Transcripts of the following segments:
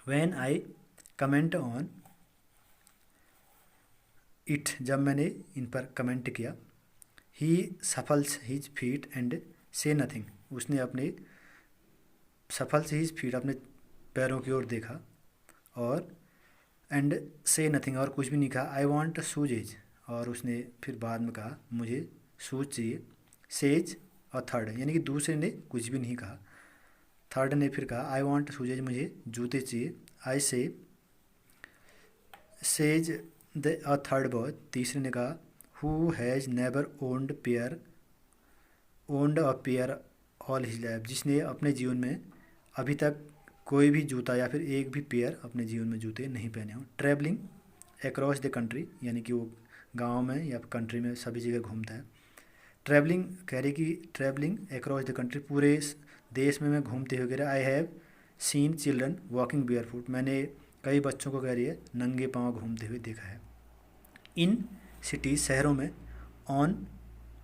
When I comment on it, जब मैंने इन पर कमेंट किया। ही सफल्स हिज फीट एंड से नथिंग, उसने अपने सफल से हिज फीट अपने पैरों की ओर देखा और एंड से नथिंग और कुछ भी नहीं कहा। आई वॉन्ट शूज एज, और उसने फिर बाद में कहा मुझे शूज चाहिए। सेज और थर्ड यानी कि दूसरे ने कुछ भी नहीं कहा, थर्ड ने फिर कहा आई वॉन्ट शूज एज, मुझे जूते चाहिए। I said the uh third boy, तीसरे ने कहा who has never owned a pair all his life, जिसने अपने जीवन में अभी तक कोई भी जूता या फिर एक भी पेयर अपने जीवन में जूते नहीं पहने हों। ट्रैवलिंग अक्रॉस द कंट्री, यानी कि वो गांव में या कंट्री में सभी जगह घूमता है। ट्रैवलिंग कह रही कि ट्रैवलिंग अक्रॉस द कंट्री, पूरे देश में मैं घूमते हुए कह रहा I have seen children walking bear foot, मैंने कई बच्चों को कह रही है नंगे पाँव घूमते हुए देखा है। इन सिटीज़, शहरों में, ऑन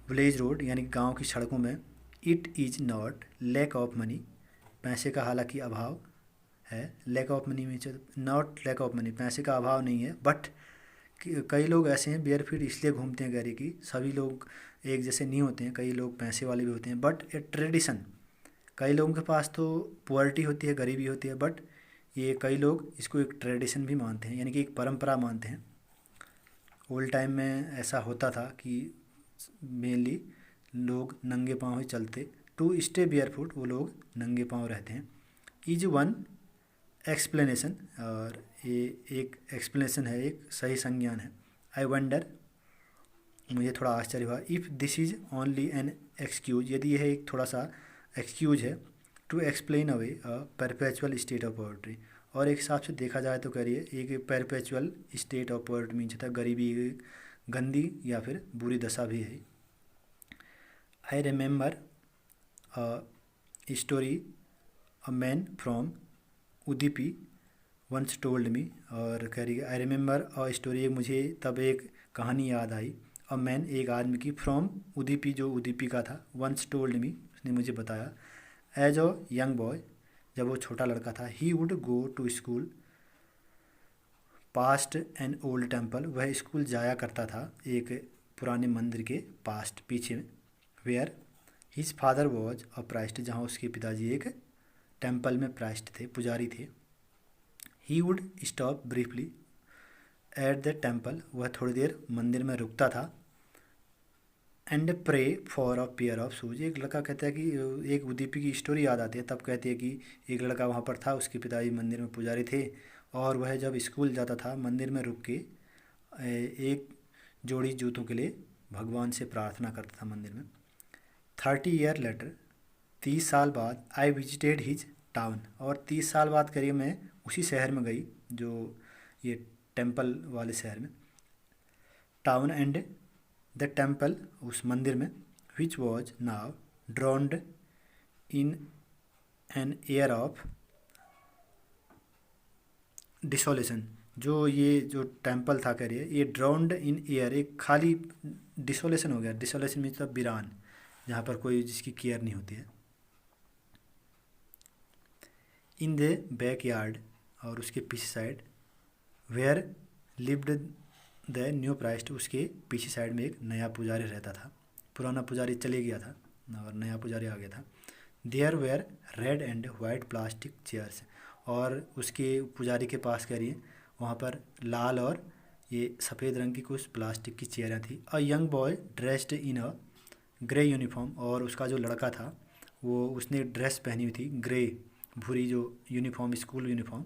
विलेज रोड यानी गांव की सड़कों में, it is not lack of money, पैसे का हालांकि अभाव है। Lack of money means not lack of money, पैसे का अभाव नहीं है, बट कई लोग ऐसे हैं बेयर फीट इसलिए घूमते हैं गैरी की सभी लोग एक जैसे नहीं होते हैं, कई लोग पैसे वाले भी होते हैं, बट ए ट्रेडिशन, कई लोगों के पास तो पुअर्टी होती है, गरीबी होती है, बट ये कई लोग इसको एक ट्रेडिशन भी मानते हैं, यानी कि एक परंपरा मानते हैं। ओल्ड टाइम में ऐसा होता था कि मेनली लोग नंगे पाँव ही चलते, टू स्टे बेयर फुट, वो लोग नंगे पाँव रहते हैं। इज वन एक्सप्लेनेशन, और ये एक एक्सप्लेनेशन है, एक सही संज्ञान है। आई वंडर, मुझे थोड़ा आश्चर्य हुआ। If this is only an excuse, यदि यह एक थोड़ा सा एक्सक्यूज है, to explain away a perpetual state of poverty, और एक हिसाब से देखा जाए तो करिए एक perpetual state of poverty means होता है गरीबी, एक गंदी या फिर बुरी दशा भी है। I remember a story a man from Udupi once told me, और कह रही आई रिमेंबर अ स्टोरी, मुझे तब एक कहानी याद आई। अ मैन, एक आदमी की, फ्रॉम उदीपी, जो उदीपी का था, वंस टोल्ड मी, उसने मुझे बताया। एज अ यंग बॉय, जब वो छोटा लड़का था, he would go to school past an old temple, वह स्कूल जाया करता था एक पुराने मंदिर के पास्ट पीछे में। Where his father was a priest, जहाँ उसके पिताजी एक टेम्पल में प्राइस्ट थे, पुजारी थे। He would stop briefly at the temple, वह थोड़ी देर मंदिर में रुकता था। And pray for a pair of shoes, एक लड़का कहता है कि एक उदीपी की स्टोरी याद आती है, तब कहते हैं कि एक लड़का वहाँ पर था, उसके पिताजी मंदिर में पुजारी थे, और वह जब स्कूल जाता था मंदिर में रुक के एक जोड़ी जूतों के लिए भगवान से प्रार्थना करता था मंदिर में। 30 ईयर लेटर, 30 साल बाद, आई विजिटेड हिज टाउन, और 30 साल बाद करिए मैं उसी शहर में गई जो ये टेम्पल वाले शहर में, टाउन एंड द टेम्पल, उस मंदिर में, which was now drowned in an air of desolation, जो ये जो टेम्पल था कह रही है ये ड्राउंड इन एयर, एक खाली डिसोलेशन हो गया। डिसोलेशन मतलब वीरान, जहाँ पर कोई जिसकी केयर नहीं होती है। इन द बैक यार्ड, और उसके पीछे side, where lived the new priest, उसके पीछे साइड में एक नया पुजारी रहता था, पुराना पुजारी चले गया था और नया पुजारी आ गया था। There were red and white plastic chairs, और उसके पुजारी के पास कह रही है वहाँ पर लाल और ये सफ़ेद रंग की कुछ प्लास्टिक की चेयरें थी। A young boy dressed in a grey uniform, और उसका जो लड़का था वो उसने ड्रेस पहनी हुई थी ग्रे, भूरी जो uniform, school uniform.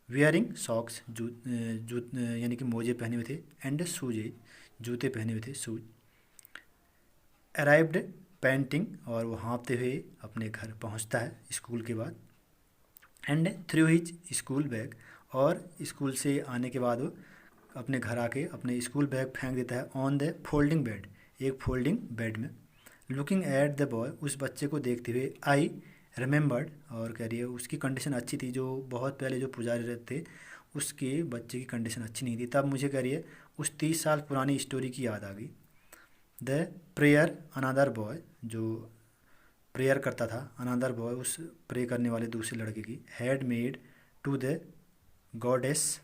Wearing socks, यानी कि मोजे पहने हुए थे, एंड शूज, जूते पहने हुए थे, शूज। अराइव्ड पेंटिंग, और वो हाँफते हुए अपने घर पहुंचता है स्कूल के बाद। And through his school bag, और स्कूल से आने के बाद वो अपने घर आके अपने स्कूल बैग फेंक देता है ऑन द फोल्डिंग बेड, एक फोल्डिंग बेड में। लुकिंग एट द बॉय, उस बच्चे को देखते हुए, आई रिमेंबर्ड, और कह रही है उसकी कंडीशन अच्छी थी, जो बहुत पहले जो पुजारी रहते थे उसके बच्चे की कंडीशन अच्छी नहीं थी, तब मुझे कह रही है उस 30 साल पुरानी स्टोरी की याद आ गई। द प्रेयर अनदर बॉय, जो प्रेयर करता था, अनदर बॉय, उस प्रे करने वाले दूसरे लड़के की, had made to the goddess,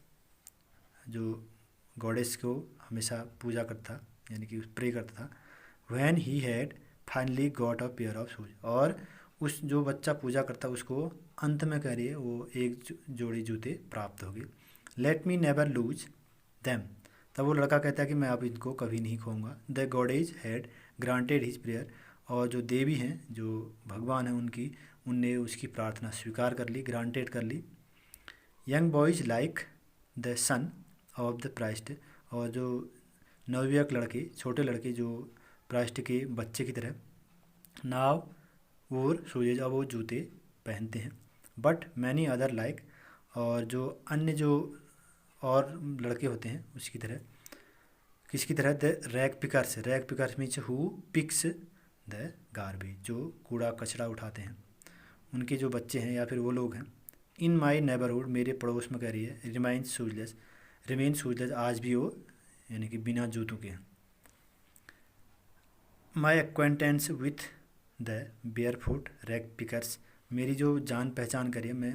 जो गॉडेस को हमेशा पूजा करता, यानी कि प्रे करता था। When he had finally got a pair of shoes, और उस जो बच्चा पूजा करता उसको अंत में कह रही है वो एक जोड़ी जूते प्राप्त हो गए। Let me never lose them, तब वो लड़का कहता है कि मैं अब इनको कभी नहीं खोऊंगा। The goddess had granted his prayer, और जो देवी हैं, जो भगवान हैं उनकी, उनने उसकी प्रार्थना स्वीकार कर ली, ग्रांटेड कर ली। Young boys like the son of the priest, और जो नवयुवक लड़के, छोटे लड़के जो प्राइस्ट के बच्चे की तरह, नाव वोर शूजेज, अब वो जूते पहनते हैं। बट मैनी अदर लाइक, और जो अन्य जो और लड़के होते हैं उसकी तरह, किसकी तरह, the rag pickers, rag pickers means who picks the garbage, जो कूड़ा कचरा उठाते हैं, उनके जो बच्चे हैं या फिर वो लोग हैं। इन माई नेबरहुड, मेरे पड़ोस में कह रही है, रिमाइंस शूजलेस, रिमेन शूजलेस, आज भी वो यानी कि बिना जूतों के हैं। My acquaintance with the bare foot rag pickers, मेरी जो जान पहचान करिए, मैं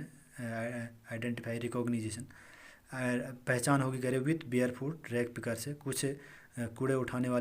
आइडेंटिफाई रिकॉग्निजेशन पहचान होगी करे with bear foot rag picker से, कुछ कूड़े उठाने वाले